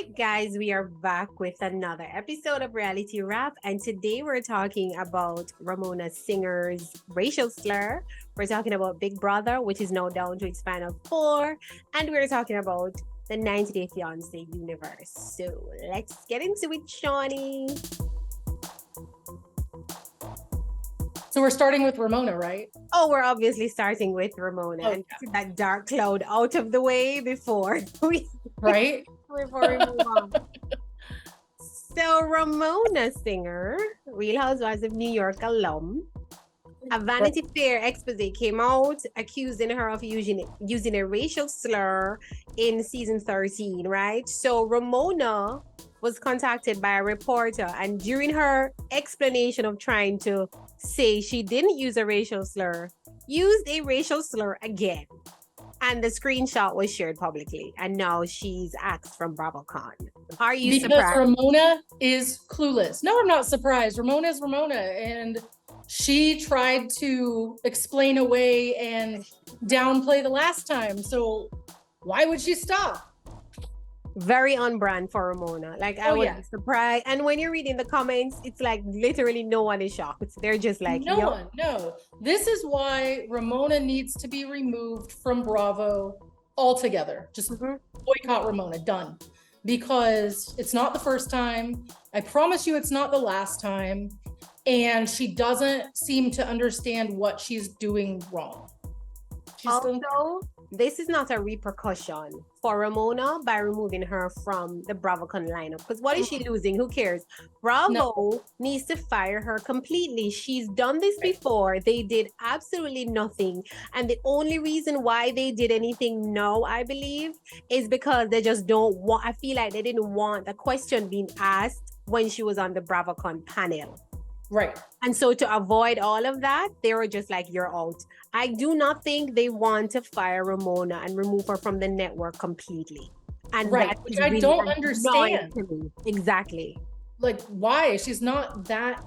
right, guys, we are back with another episode of Reality Rap. And today we're talking about Ramona Singer's racial slur. We're talking about Big Brother, which is now down to its final four. And we're talking about the 90 Day Fiance universe. So let's get into it, Shawnee. So we're starting with Ramona, right? Oh, we're obviously starting with Ramona and get that dark cloud out of the way before we before we move on. So Ramona Singer, Real Housewives of New York alum, a Vanity Fair expose came out accusing her of using a racial slur in season 13, right? So Ramona was contacted by a reporter, and during her explanation of trying to say she didn't use a racial slur, used a racial slur again. And the screenshot was shared publicly. And now she's axed from BravoCon. Are you surprised? Because Ramona is clueless. No, I'm not surprised. Ramona is Ramona. And she tried to explain away and downplay the last time. So why would she stop? Very on brand for Ramona. Like, I was surprised. And when you're reading the comments, it's like literally no one is shocked. They're just like, no one. This is why Ramona needs to be removed from Bravo altogether. Just boycott Ramona, done. Because it's not the first time. I promise you it's not the last time. And she doesn't seem to understand what she's doing wrong. This is not a repercussion for Ramona by removing her from the BravoCon lineup. Because what is she losing? Who cares? Bravo needs to fire her completely. She's done this before. They did absolutely nothing. And the only reason why they did anything now, I believe, is because they just don't want, I feel like they didn't want the question being asked when she was on the BravoCon panel. Right. And so to avoid all of that, they were just like, you're out. I do not think they want to fire Ramona and remove her from the network completely. And which I don't understand. Exactly. Like, why? She's not that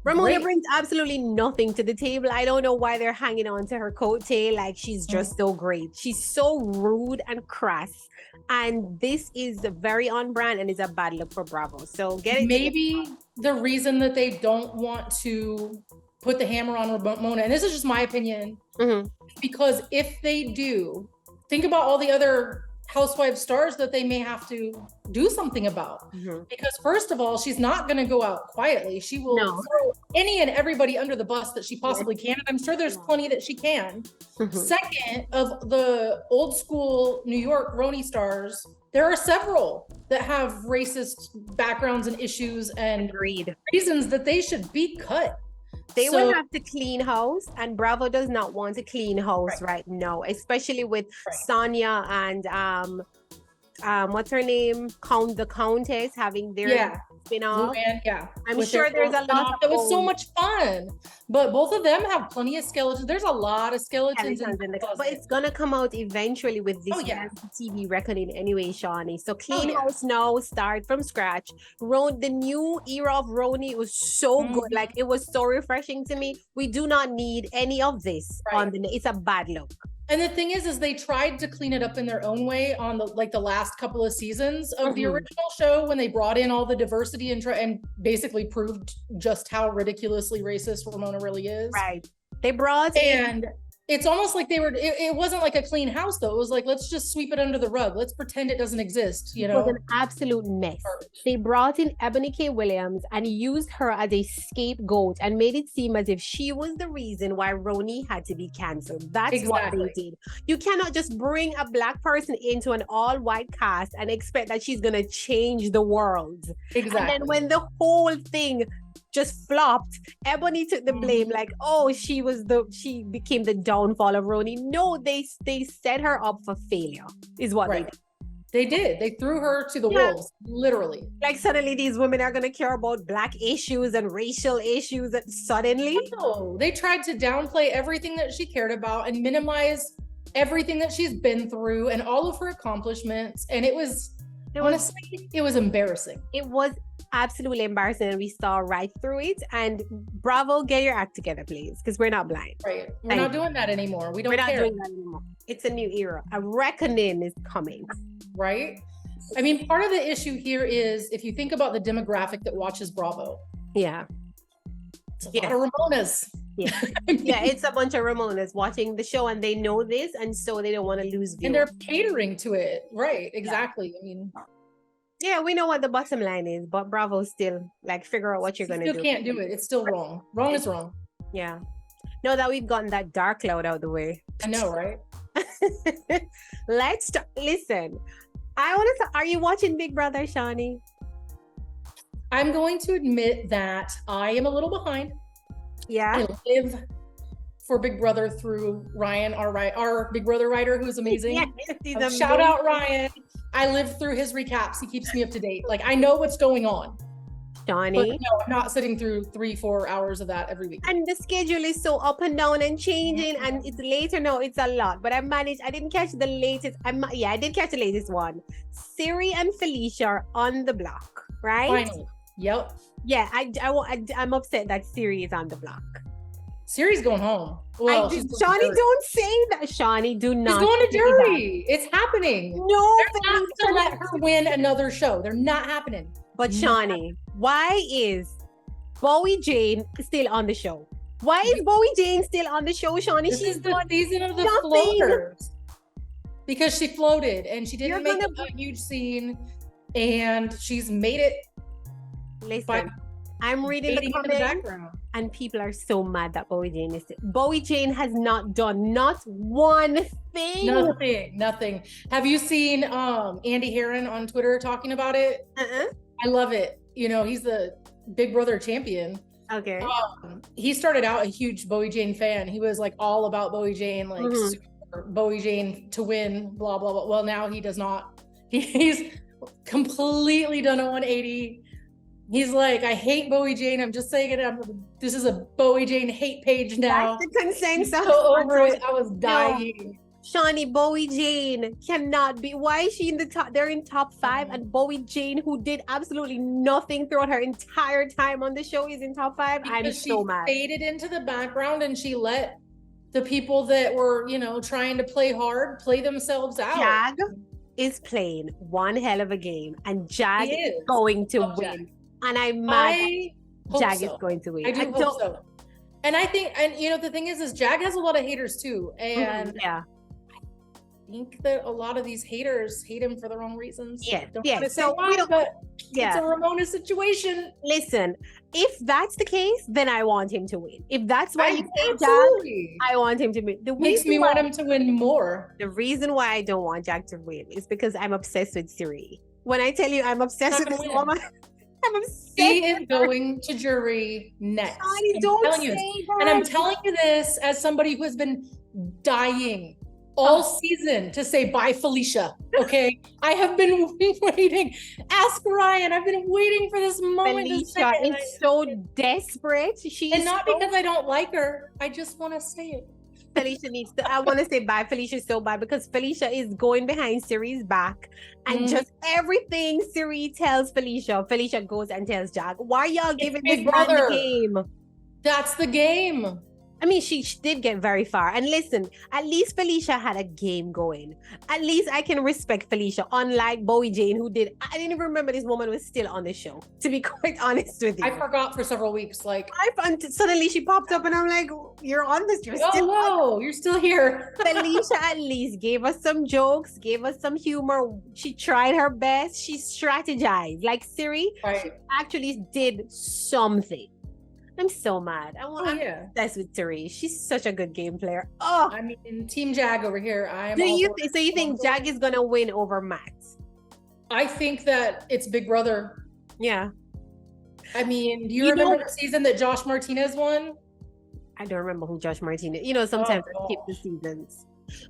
Ramona brings absolutely nothing to the table. I don't know why they're hanging on to her coattail. Like, she's just so great. She's so rude and crass. And this is very on brand and is a bad look for Bravo. So maybe the reason that they don't want to put the hammer on Ramona, and this is just my opinion, because if they do, think about all the other Housewives stars that they may have to do something about. Because first of all, she's not going to go out quietly. She will throw any and everybody under the bus that she possibly can. And I'm sure there's plenty that she can. Second, of the old school New York RHONY stars, there are several that have racist backgrounds and issues and reasons that they should be cut. They will have to clean house, and Bravo does not want to clean house right now, especially with Sonia and what's her name? The Countess having their spin-off. I'm sure there's a lot. That was so much fun. But both of them have plenty of skeletons. There's a lot of skeletons in the closet. But it's gonna come out eventually with this TV reckoning anyway, Shawnee. So clean house now, start from scratch. The new era of RHONY was so good. Like, it was so refreshing to me. We do not need any of this on it's a bad look. And the thing is they tried to clean it up in their own way on the last couple of seasons of the original show, when they brought in all the diversity and basically proved just how ridiculously racist Ramona really is. Right. They brought in. It's almost like it wasn't like a clean house though. It was like, let's just sweep it under the rug. Let's pretend it doesn't exist, you know? It was an absolute mess. They brought in Ebony K. Williams and used her as a scapegoat and made it seem as if she was the reason why RHONY had to be canceled. That's what they did. You cannot just bring a black person into an all-white cast and expect that she's going to change the world. Exactly. And then when the whole thing just flopped, Ebony took the blame, like, she became the downfall of RHONY. No, they set her up for failure, is what they did. They did. They threw her to the wolves, literally. Like, suddenly these women are going to care about black issues and racial issues suddenly. No, they tried to downplay everything that she cared about and minimize everything that she's been through and all of her accomplishments. And honestly, it was embarrassing. It was absolutely embarrassing, and we saw right through it. And Bravo, get your act together, please, because we're not blind. Right. We're not doing that anymore. We're not doing that anymore. It's a new era. A reckoning is coming. Right. I mean, part of the issue here is if you think about the demographic that watches Bravo. Yeah. It's a lot of Ramonas. Yeah. Yeah, it's a bunch of Ramonas watching the show and they know this and so they don't want to lose views. And they're catering to it. Right. Exactly. Yeah. I mean, yeah, we know what the bottom line is, but Bravo still like figure out what you're going to do. Still can't do it. It's still wrong. Wrong is wrong. Yeah. Now that we've gotten that dark cloud out of the way. I know, right? Listen. I want to. Are you watching Big Brother, Shawnee? I'm going to admit that I am a little behind. Yeah. I live for Big Brother through Ryan, our Big Brother writer, who's amazing. Yes, he's amazing. Shout out Ryan. I live through his recaps. He keeps me up to date. Like I know what's going on. Shawnee. But no, I'm not sitting through 3-4 hours of that every week. And the schedule is so up and down and changing, and it's later. No, it's a lot. But I didn't catch the latest. I did catch the latest one. Siri and Felicia are on the block, right? Finally. Yep. Yeah, I'm upset that Siri is on the block. Siri's going home. Well, Shawnee, don't say that. Shawnee, do not. She's going to jury. It's happening. No, they're not to let her win another show. They're not happening. But Shawnee, why is Bowie Jane still on the show? Why is Bowie Jane still on the show, Shawnee? She's the season of the floaters. Because she floated and she didn't make a huge scene, and she's made it. Listen, I'm reading the comments and people are so mad that Bowie Jane is still. Bowie Jane has not done not one thing. Nothing. Have you seen Andy Herron on Twitter talking about it? I love it. You know, he's the Big Brother champion. Okay. He started out a huge Bowie Jane fan. He was like all about Bowie Jane, like super Bowie Jane to win, blah, blah, blah. Well, now he does not. He's completely done a 180. He's like, I hate Bowie Jane. I'm just saying it. This is a Bowie Jane hate page now. That's the consensus. So over it. I was dying. No. Shawnee, Bowie Jane cannot be. Why is she in the top? They're in top 5, and Bowie Jane, who did absolutely nothing throughout her entire time on the show, is in top 5. I'm so mad. She faded into the background and she let the people that were, you know, trying to play hard play themselves out. Jag is playing one hell of a game, and Jag is going to win. Jag. And I'm mad. Jag is going to win. I do hope so. And I think, and you know, the thing is Jag has a lot of haters too, and I think that a lot of these haters hate him for the wrong reasons. So we don't. It's a Ramona situation. Listen, if that's the case, then I want him to win. If that's why you say Jag, I want him to win. Makes me want him to win more. The reason why I don't want Jag to win is because I'm obsessed with Siri. When I tell you I'm obsessed with this woman, I'm obsessed. She is going to jury next. And I'm telling you this as somebody who has been dying all season to say bye, Felicia. Okay, I have been waiting. Ask Ryan. I've been waiting for this moment. Felicia is so desperate. And not because I don't like her. I just want to say it. Felicia needs to. I want to say bye, Felicia, so bad, because Felicia is going behind Siri's back, and just everything Siri tells Felicia goes and tells Jag. Why y'all giving this man the game? That's the game. I mean, she did get very far. And listen, at least Felicia had a game going. At least I can respect Felicia, unlike Bowie Jane, who did. I didn't even remember this woman was still on the show, to be quite honest with you. I forgot for several weeks. Like, suddenly she popped up and I'm like, you're on this. You're still here. Felicia at least gave us some jokes, gave us some humor. She tried her best. She strategized. Like Siri, she actually did something. I'm so mad. I'm obsessed with Siri. She's such a good game player. Oh, I mean, Team Jag over here. So you think Jag is gonna win over Matt? I think that it's Big Brother. Yeah. I mean, do you remember the season that Josh Martinez won? I don't remember who Josh Martinez. You know, sometimes I skip the seasons.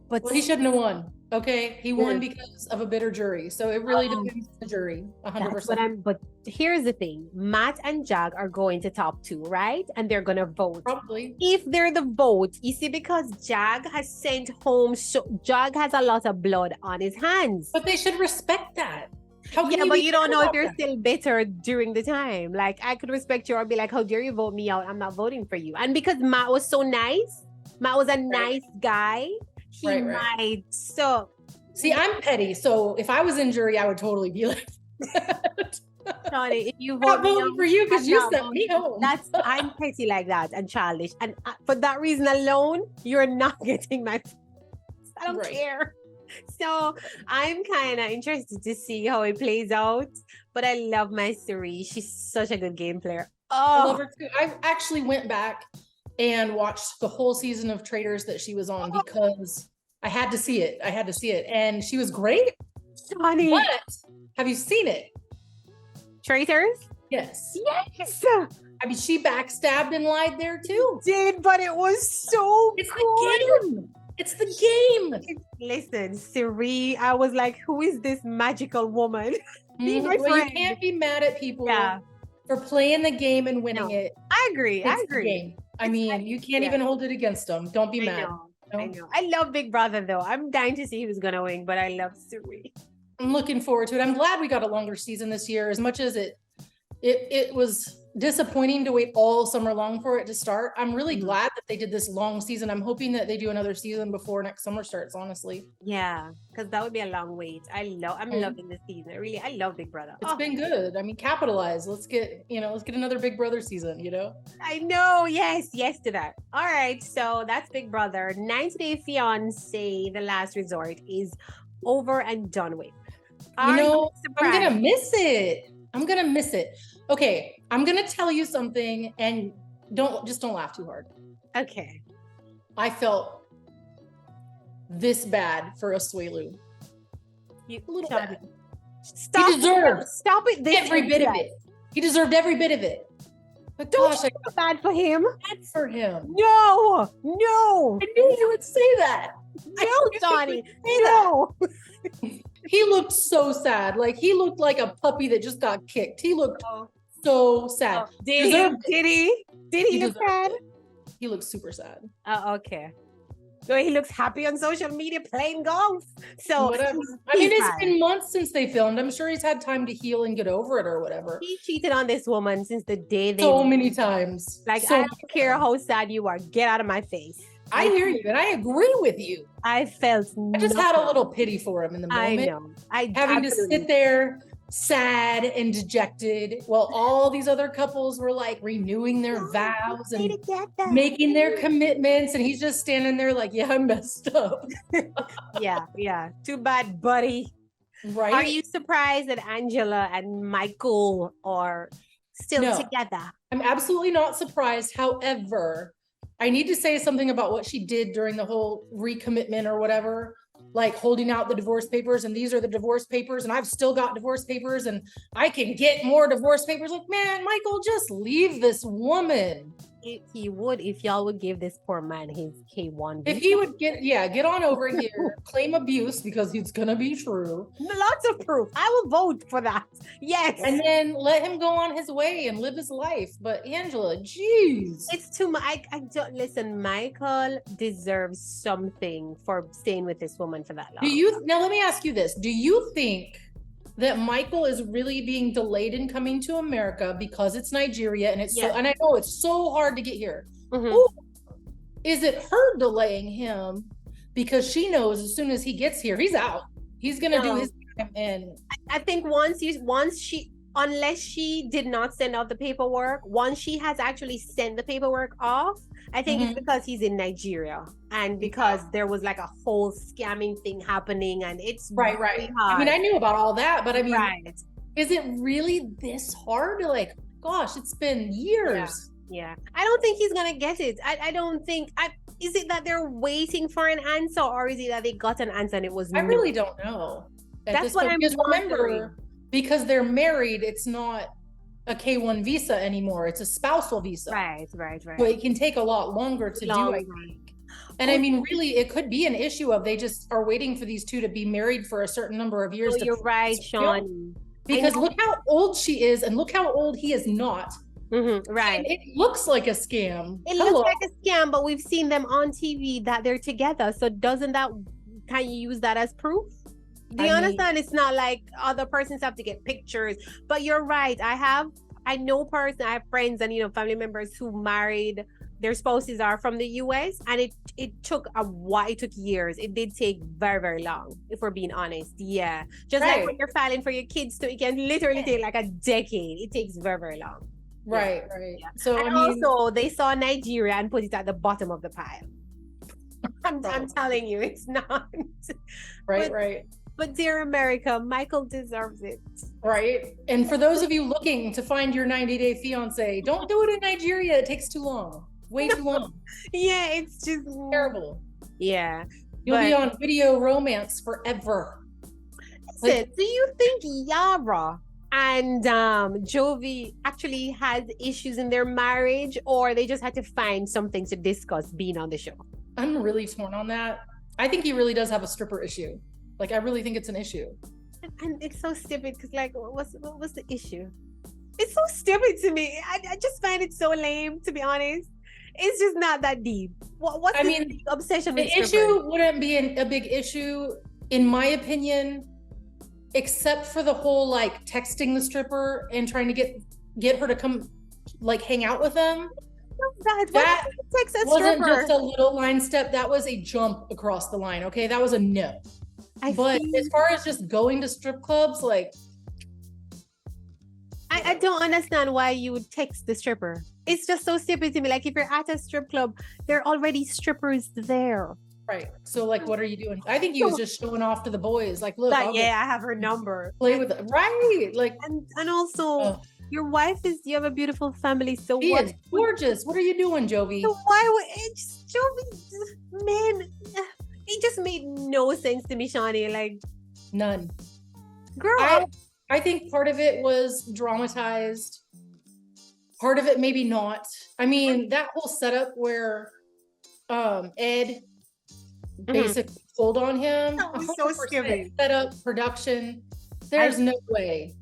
But he shouldn't have won. Okay, he won because of a bitter jury. So it really depends on the jury, 100%. But here's the thing: Matt and Jag are going to top 2, right? And they're gonna vote. Probably. If they're the vote, you see, because Jag has sent home. Jag has a lot of blood on his hands. But they should respect that. But you don't know if they're still bitter during the time. Like, I could respect you or be like, how dare you vote me out? I'm not voting for you. And because Matt was so nice, Matt was a nice guy. He might. So See, I'm petty, so if I was in jury, I would totally be like that. Shawnee, if you I'm vote me voting for you because you sent me home. I'm petty like that and childish. And for that reason alone, you're not getting my votes. I don't care. So I'm kind of interested to see how it plays out. But I love my Suri. She's such a good game player. I love her too. I actually went back and watched the whole season of Traitors that she was on because I had to see it. And she was great. Shawnee. But have you seen it? Traitors? Yes. Yes. I mean, she backstabbed and lied there too. Did, but it was so It's good. the game. It's the game. Listen, Siri, I was like, who is this magical woman? Well, you can't be mad at people for playing the game and winning it. I agree. I agree. I mean, you can't even hold it against them. Don't be mad. I know. I love Big Brother though. I'm dying to see who's gonna win, but I love Siri. I'm looking forward to it. I'm glad we got a longer season this year, as much as it was disappointing to wait all summer long for it to start. I'm really glad that they did this long season. I'm hoping that they do another season before next summer starts, honestly. Yeah, because that would be a long wait. I'm loving this season. I love Big Brother. It's been good. I mean, capitalize. Let's get another Big Brother season, I know. Yes to that. All right. So that's Big Brother. 90 Day Fiance, The Last Resort, is over and done with. I'm gonna miss it. Okay, I'm gonna tell you something, and don't laugh too hard. Okay. I felt this bad for Asuelu. A little bad. Stop he deserved it. Every bit of it. He deserved every bit of it. But gosh, I feel bad for him. Bad for him. No. I knew you would say that. No, Donnie. No. He looked so sad. Like he looked like a puppy that just got kicked. He looked so sad. Did he look sad? He looks super sad. Oh, okay. So he looks happy on social media playing golf. So whatever. I mean, it's been months since they filmed. I'm sure he's had time to heal and get over it or whatever. He cheated on this woman since the day they many times. Like, I don't care how sad you are. Get out of my face. I hear you, and I agree with you. I just had a little pity for him in the moment. I know. Having to sit there sad and dejected while all these other couples were like renewing their vows and making their commitments, and he's just standing there like, yeah, I messed up. yeah. Too bad, buddy. Right? Are you surprised that Angela and Michael are still together? I'm absolutely not surprised. However, I need to say something about what she did during the whole recommitment or whatever, like holding out the divorce papers, and these are the divorce papers, and I've still got divorce papers, and I can get more divorce papers. Like, man, Michael, just leave this woman. He would, if y'all would give this poor man his K1. If he would get on over here, claim abuse, because it's gonna be true. Lots of proof. I will vote for that. Yes. And then let him go on his way and live his life. But Angela, geez. It's too much. I don't listen. Michael deserves something for staying with this woman for that long. Now let me ask you this. Do you think that Michael is really being delayed in coming to America because it's Nigeria and and I know it's so hard to get here. Ooh, is it her delaying him because she knows as soon as he gets here, he's out. He's gonna do his time. And I think unless she did not send out the paperwork, once she has actually sent the paperwork off, I think it's because he's in Nigeria and because there was like a whole scamming thing happening, and it's right. Hard. I mean, I knew about all that, but I mean, is it really this hard? Like, gosh, it's been years. Yeah. I don't think he's gonna get it. I don't think. Is it that they're waiting for an answer, or is it that they got an answer and it was? I really don't know. That's what I'm wondering. Remember, because they're married, it's not a K1 visa anymore. It's a spousal visa. Right. So it can take a lot longer to do, I think. And I mean, really, it could be an issue of they just are waiting for these two to be married for a certain number of years. You're right, Sean. Because look how old she is and look how old he is not. Right. And it looks like a scam. It looks like a scam, but we've seen them on TV that they're together. So can you use that as proof? Do you understand? It's not like other persons have to get pictures, but you're right. I have friends and family members who married their spouses are from the US, and it took a while. It took years. It did take very, very long, if we're being honest. Yeah. Just like when you're filing for your kids too, it can literally take like a decade. It takes very, very long. Right. Yeah. So and also they saw Nigeria and put it at the bottom of the pile. I'm telling you, it's not. Right. But dear America, Michael deserves it. Right. And for those of you looking to find your 90-day fiance, don't do it in Nigeria. It takes too long. Way too long. Yeah, it's just terrible. Yeah. You'll be on video romance forever. Do you think Yara and Jovi actually has issues in their marriage, or they just had to find something to discuss being on the show? I'm really torn on that. I think he really does have a stripper issue. Like, I really think it's an issue. And it's so stupid because, like, what was the issue? It's so stupid to me. I just find it so lame, to be honest. It's just not that deep. What's the obsession with the issue wouldn't be a big issue, in my opinion, except for the whole, like, texting the stripper and trying to get her to come, like, hang out with them. That wasn't just a little line step. That was a jump across the line. Okay, that was a no. But as far as just going to strip clubs, like, I don't understand why you would text the stripper. It's just so stupid to me. Like, if you're at a strip club, there are already strippers there. Right. So, like, what are you doing? I think he was just showing off to the boys. Like, look, I have her number. Play with it. Right. Like, and also, your wife you have a beautiful family. So she is gorgeous. What are you doing, Jovi? So why would Jovi, man? It just made no sense to me, Shawnee. Like, none. Girl, I think part of it was dramatized. Part of it maybe not. I mean, that whole setup where Ed basically pulled on him. That was so stupid. Setup, production. There's no way.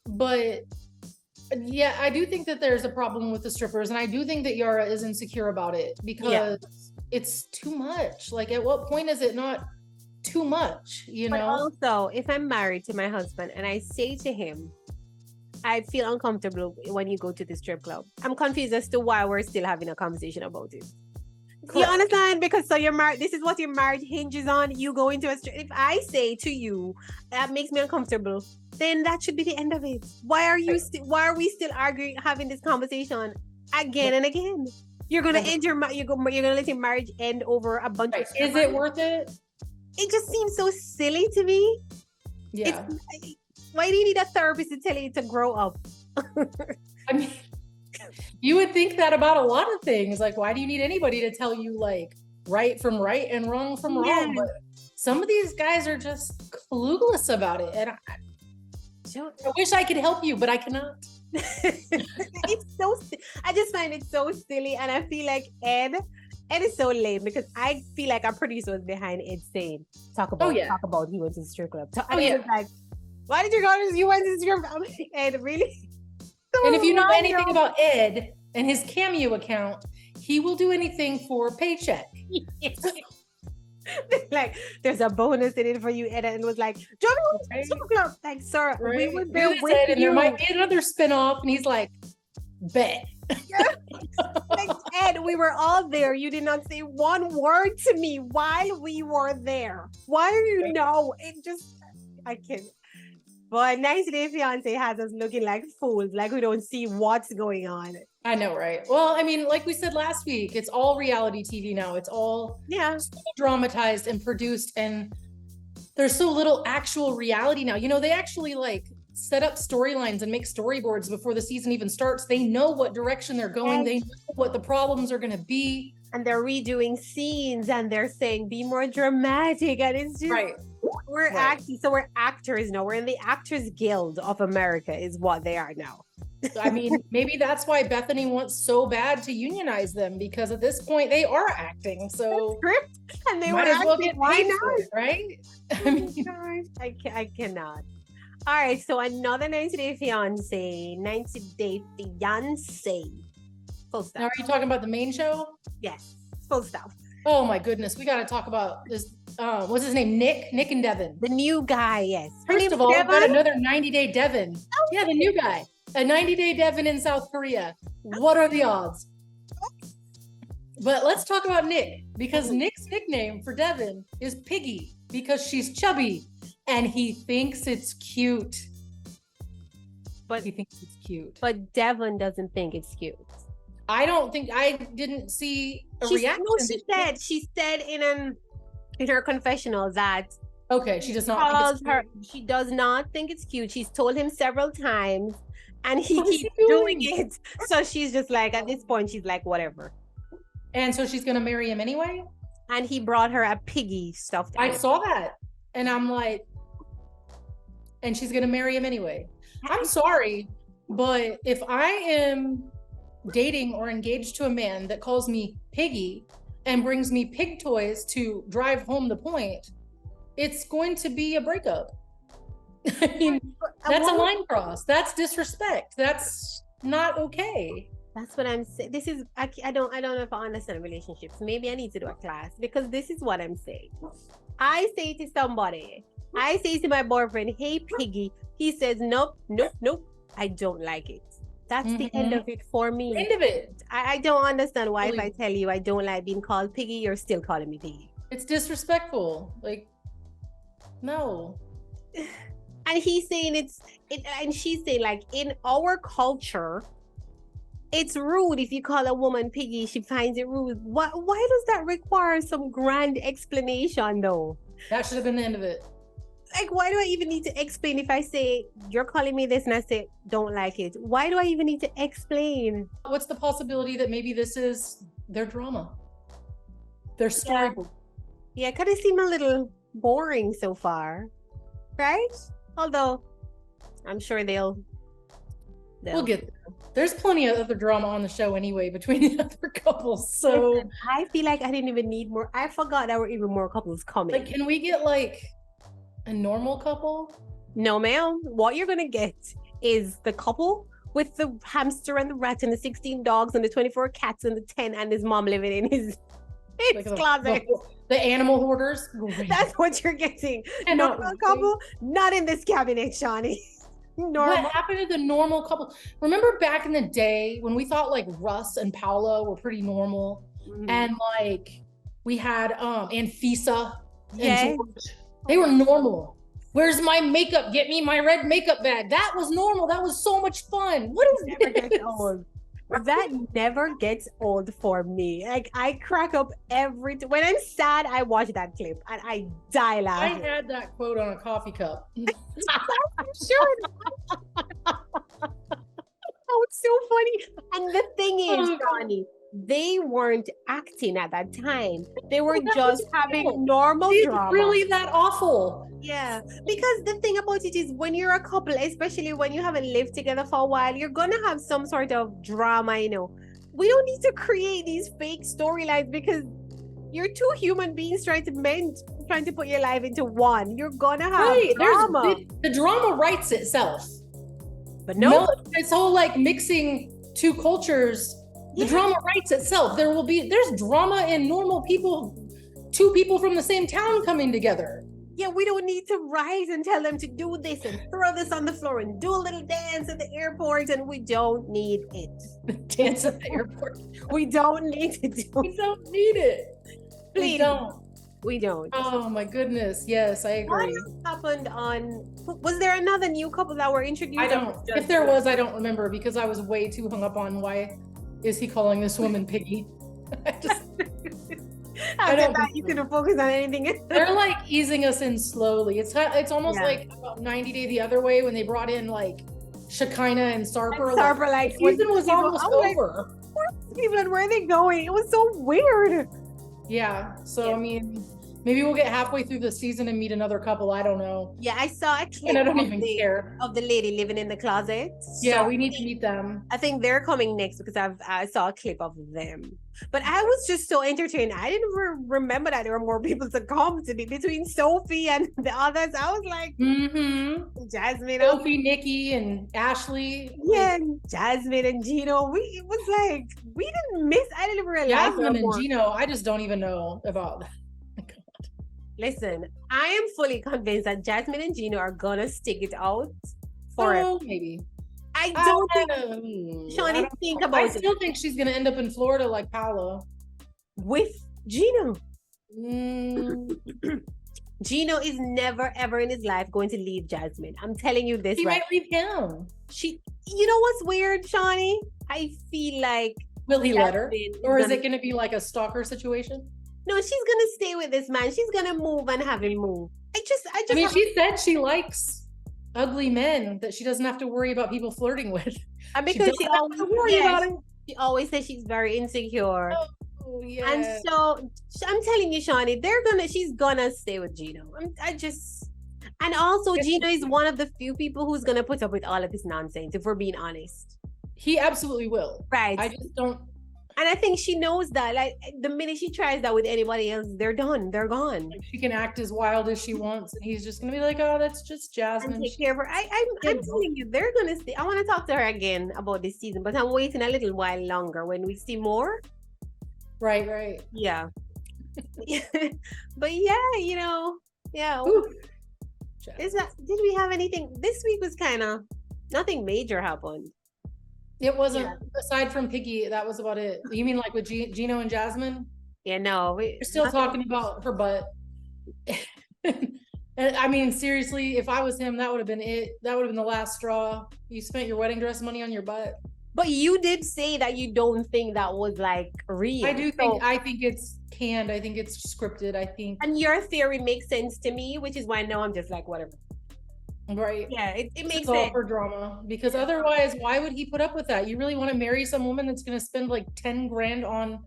But yeah, I do think that there's a problem with the strippers, and I do think that Yara is insecure about it because it's too much. Like, at what point is it not too much, you know? But also, if I'm married to my husband and I say to him, I feel uncomfortable when you go to the strip club, I'm confused as to why we're still having a conversation about it. Do you understand? Because you're married. This is what your marriage hinges on. You go into a strip. If I say to you, that makes me uncomfortable, then that should be the end of it. Why are we still arguing, having this conversation again and again? You're gonna end you're gonna let your marriage end over a bunch of Is it worth it? It just seems so silly to me. Yeah. Why do you need a therapist to tell you to grow up? I mean, you would think that about a lot of things. Like, why do you need anybody to tell you, like, right from right and wrong from wrong? But some of these guys are just clueless about it. And I wish I could help you, but I cannot. I just find it so silly, and I feel like Ed is so lame because I feel like our producer was behind Ed saying, talk about he went to the strip club. And he was like, why did you go to you went to the strip club? Ed, really? So and if you know anything about Ed and his Cameo account, he will do anything for a paycheck. Like, there's a bonus in it for you, Ed, and was like, Johnny, club. Like, sir, we were there with you. And there might be another spinoff, and he's like, bet. Like, Ed, we were all there. You did not say one word to me while we were there. Why are you I can't. But 90 Day Fiance has us looking like fools, like we don't see what's going on. I know, right? Well, I mean, like we said last week, it's all reality TV now. It's all so dramatized and produced, and there's so little actual reality now. You know, they actually like set up storylines and make storyboards before the season even starts. They know what direction they're going. They know what the problems are going to be. And they're redoing scenes, and they're saying, be more dramatic. And it's just... We're actors now. We're in the Actors Guild of America is what they are now. I mean, maybe that's why Bethany wants so bad to unionize them, because at this point they are acting. So script, and they might were as well get why paid not? for it, right? I mean, I cannot. All right, so another 90 Day Fiance. 90 Day Fiance. Full stop. Now, are you talking about the main show? Yes, full stop. Oh my goodness, we got to talk about this. What's his name? Nick and Devin. The new guy, yes. First of all, we've got another 90-day Devin. Oh, yeah, the new guy. A 90-day Devin in South Korea. What are the odds? But let's talk about Nick, because Nick's nickname for Devin is Piggy because she's chubby and he thinks it's cute. But he thinks it's cute. But Devin doesn't think it's cute. I didn't see a reaction. No, she said in her confessional that she does not she does not think it's cute. She's told him several times and he keeps doing it. So she's just like, at this point, she's like, whatever. And so she's gonna marry him anyway? And he brought her a Piggy stuffed animal. I saw that. And I'm like, and she's gonna marry him anyway. I'm sorry, but if I am dating or engaged to a man that calls me Piggy and brings me pig toys to drive home the point, it's going to be a breakup. I mean, that's a line cross. That's disrespect. That's not okay. That's what I'm saying. This is, I don't know if I understand relationships. Maybe I need to do a class, because this is what I'm saying. I say to somebody, I say to my boyfriend, hey, Piggy. He says, nope, I don't like it. That's the end of it for me. End of it. I don't understand why if I tell you I don't like being called Piggy, you're still calling me Piggy. It's disrespectful. Like, no. And he's saying and she's saying, like, in our culture, it's rude if you call a woman Piggy. She finds it rude. Why does that require some grand explanation, though? That should have been the end of it. Like, why do I even need to explain if I say, you're calling me this and I say, don't like it? Why do I even need to explain? What's the possibility that maybe this is their drama? Their storyboard? Yeah, kind of seem a little boring so far, right? Although, I'm sure they'll we'll get there. There's plenty of other drama on the show anyway between the other couples. So listen, I feel like I didn't even need more. I forgot there were even more couples coming. Like, can we get like a normal couple? No, ma'am. What you're gonna get is the couple with the hamster and the rat and the 16 dogs and the 24 cats and the 10 and his mom living in his closet. The animal hoarders. That's what you're getting. Normal couple, not in this cabinet, Shawnee. Normal. What happened to the normal couple? Remember back in the day when we thought like Russ and Paula were pretty normal, and like we had Anfisa and George. They were normal. Where's my makeup? Get me my red makeup bag. That was normal. That was so much fun. What is this? That never gets old for me. Like, I crack up when I'm sad, I watch that clip and I die laughing. I had that quote on a coffee cup. Sure. Oh, it's so funny. And the thing is, Johnny, they weren't acting at that time. They were just having normal drama. Really that awful? Yeah, because the thing about it is, when you're a couple, especially when you haven't lived together for a while, you're gonna have some sort of drama, you know. We don't need to create these fake storylines because you're two human beings trying to put your life into one. You're gonna have drama. The drama writes itself. But no, it's all like mixing two cultures. The drama writes itself. There's drama in normal people, two people from the same town coming together. Yeah, we don't need to rise and tell them to do this and throw this on the floor and do a little dance at the airport, and we don't need it. Dance at the airport. We don't need to do it. We don't need it. Please. We don't. Oh my goodness. Yes, I agree. What happened was there another new couple that were introduced? I don't. If there was, I don't remember because I was way too hung up on why is he calling this woman Piggy. I don't that you couldn't focus on anything. They're like easing us in slowly. It's almost like about 90 Day the Other Way when they brought in like Shekinah and Sarper. Like season was almost over. Even where are they going? It was so weird. Yeah. So I mean, maybe we'll get halfway through the season and meet another couple. I don't know. Yeah, I saw a clip and I don't even care of the lady living in the closet. Yeah, we need to meet them. I think they're coming next because I saw a clip of them. But I was just so entertained. I didn't remember that there were more people to come to me between Sophie and the others. I was like, Jasmine, Sophie, Nikki, and Ashley. Yeah, and Jasmine and Gino. It was like we didn't miss. I didn't realize Jasmine and Gino. I just don't even know about that. Listen, I am fully convinced that Jasmine and Gino are gonna stick it out forever. Oh, maybe. I don't think Shawnee think about it. I still think she's gonna end up in Florida like Paolo. with Gino. Mm. Gino is never ever in his life going to leave Jasmine. I'm telling you this. He might leave him. You know what's weird, Shawnee? I feel like will he let her, or is it going to be like a stalker situation? No, she's gonna stay with this man. She's gonna move and have him move. I mean, she said she likes ugly men that she doesn't have to worry about people flirting with. And because she always worry about it. She always says she's very insecure. Oh, yeah. And so I'm telling you, Shawnee, she's gonna stay with Gino. And also Gino is one of the few people who's gonna put up with all of this nonsense, if we're being honest. He absolutely will. Right. I just don't. And I think she knows that. Like the minute she tries that with anybody else, they're done. They're gone. Like, she can act as wild as she wants, and he's just gonna be like, "Oh, that's just Jasmine." And take care of her. I'm telling you, they're gonna stay. I want to talk to her again about this season, but I'm waiting a little while longer when we see more. Right. Yeah. But yeah, yeah. Did we have anything? This week was kind of nothing major happened. It wasn't, aside from Piggy, that was about it. You mean like with Gino and Jasmine? Yeah, no. We're still talking about her butt. And I mean, seriously, if I was him, that would have been it. That would have been the last straw. You spent your wedding dress money on your butt. But you did say that you don't think that was like real. I think it's canned. I think it's scripted. And your theory makes sense to me, which is why now I'm just like, whatever. Right. Yeah, it makes sense. All for drama. Because otherwise, why would he put up with that? You really want to marry some woman that's going to spend like 10 grand on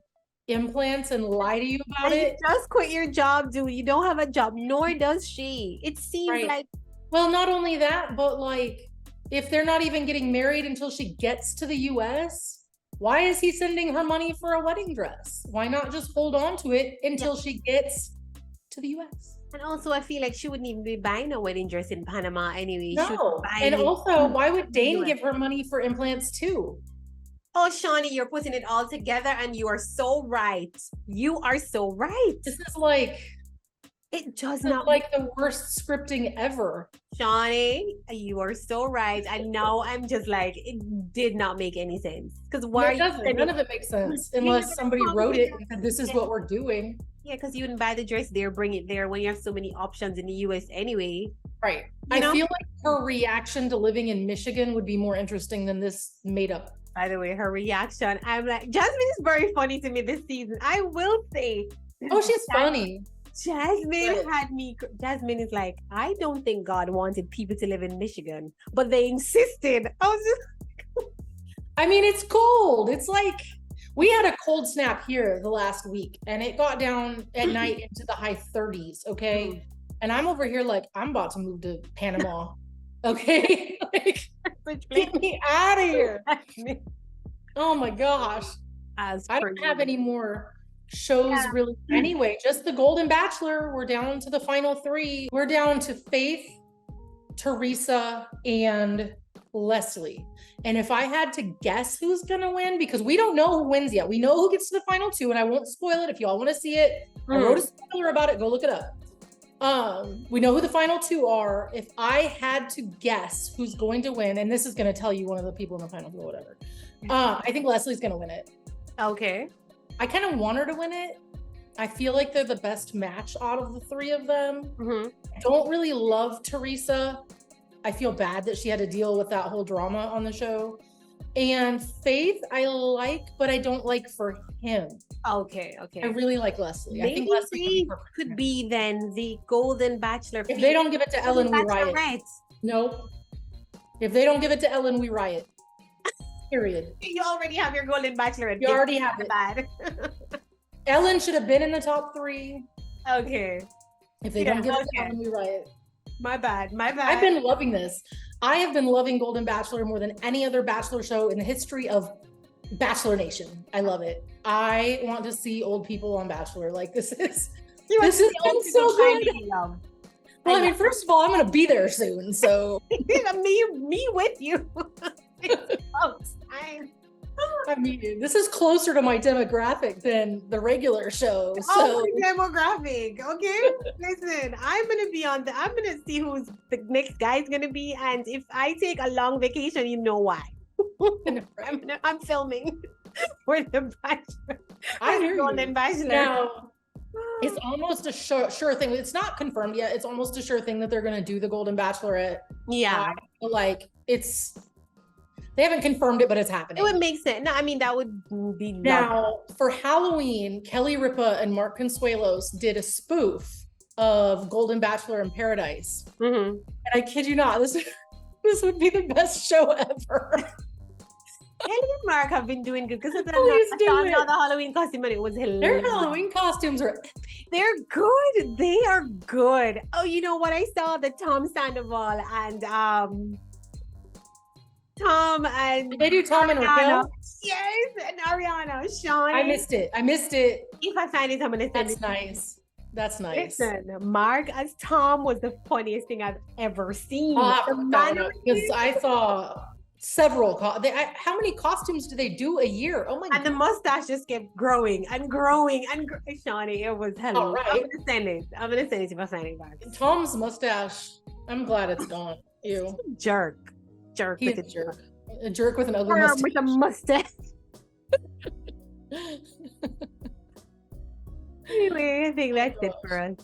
implants and lie to you about it? You just quit your job, dude. You don't have a job, nor does she. It seems like. Well, not only that, but like, if they're not even getting married until she gets to the US, why is he sending her money for a wedding dress? Why not just hold on to it until she gets to the US? And also, I feel like she wouldn't even be buying a wedding dress in Panama anyway. No. And also, why would Dane give her money for implants too? Oh, Shawnee, you're putting it all together and you are so right. You are so right. This is like... It does not like the worst scripting ever. Shawnee, you are so right. And now I'm just like, it did not make any sense. Because why? None of it makes sense unless somebody wrote it and said, this is what we're doing. Yeah, because you wouldn't buy the dress there, bring it there when you have so many options in the US anyway. Right. I feel like her reaction to living in Michigan would be more interesting than this made up. By the way, her reaction, I'm like, Jasmine is very funny to me this season. I will say. Oh, she's funny. Jasmine is like, I don't think God wanted people to live in Michigan, but they insisted. I mean, it's cold. It's like, we had a cold snap here the last week and it got down at night into the high 30s. Okay. And I'm over here like, I'm about to move to Panama. Okay. Like, get me out of here. Oh my gosh. I don't have any more shows really anyway. Just the Golden Bachelor. We're down to the final 3. We're down to Faith, Teresa, and Leslie. And if I had to guess who's gonna win, because we don't know who wins yet. We know who gets to the final 2, and I won't spoil it. If y'all want to see it, I wrote a spoiler about it. Go look it up. We know who the final 2 are. If I had to guess who's going to win, and this is going to tell you one of the people in the final 2 or whatever, I think Leslie's going to win it. Okay. I kind of want her to win it. I feel like they're the best match out of the 3 of them. I don't really love Teresa. I feel bad that she had to deal with that whole drama on the show. And Faith, I like, but I don't like for him. Okay. I really like Leslie. Maybe I think Leslie could be then the Golden Bachelor. If they don't give it to Ellen, we riot. Nope. If they don't give it to Ellen, we riot. Period. You already have your Golden Bachelorette. You already have it. Bad. Ellen should have been in the top 3. Okay. If they don't give it to Ellen, we riot. My bad. I've been loving this. I have been loving Golden Bachelor more than any other Bachelor show in the history of Bachelor Nation. I love it. I want to see old people on Bachelor. Like this is so good. Well, I mean, first of all, I'm going to be there soon. So me with you. I mean, this is closer to my demographic than the regular show. So demographic, okay? Listen, I'm gonna see who's the next guy's gonna be, and if I take a long vacation, you know why. I'm filming for the Bachelor. I hear Golden you. Bachelor. Now, it's almost a sure thing. It's not confirmed yet. It's almost a sure thing that they're going to do the Golden Bachelorette. Yeah. I feel like they haven't confirmed it, but it's happening. It would make sense. No, I mean, that would be now for Halloween. Kelly Ripa and Mark Consuelos did a spoof of Golden Bachelor in Paradise. And I kid you not, this would be the best show ever. Kelly and Mark have been doing good because I saw the Halloween costume and it was hilarious. Their Halloween costumes are epic. They're good. They are good. Oh, you know what? I saw the Tom Sandoval and Tom and did they do Tom and Raquel? Yes, and Ariana, Sean. I missed it. If I find it, I'm gonna send it. That's nice. That's nice. Listen, Mark as Tom was the funniest thing I've ever seen. Because I saw several. How many costumes do they do a year? Oh my god! And the mustache just kept growing and growing and Shawnee, it was hell. All right. I'm gonna send it if I find it back. Tom's mustache. I'm glad it's gone. Ew. Jerk. He's a jerk. A jerk with an ugly mustache. With a mustache. Anyway, I think that's it for us.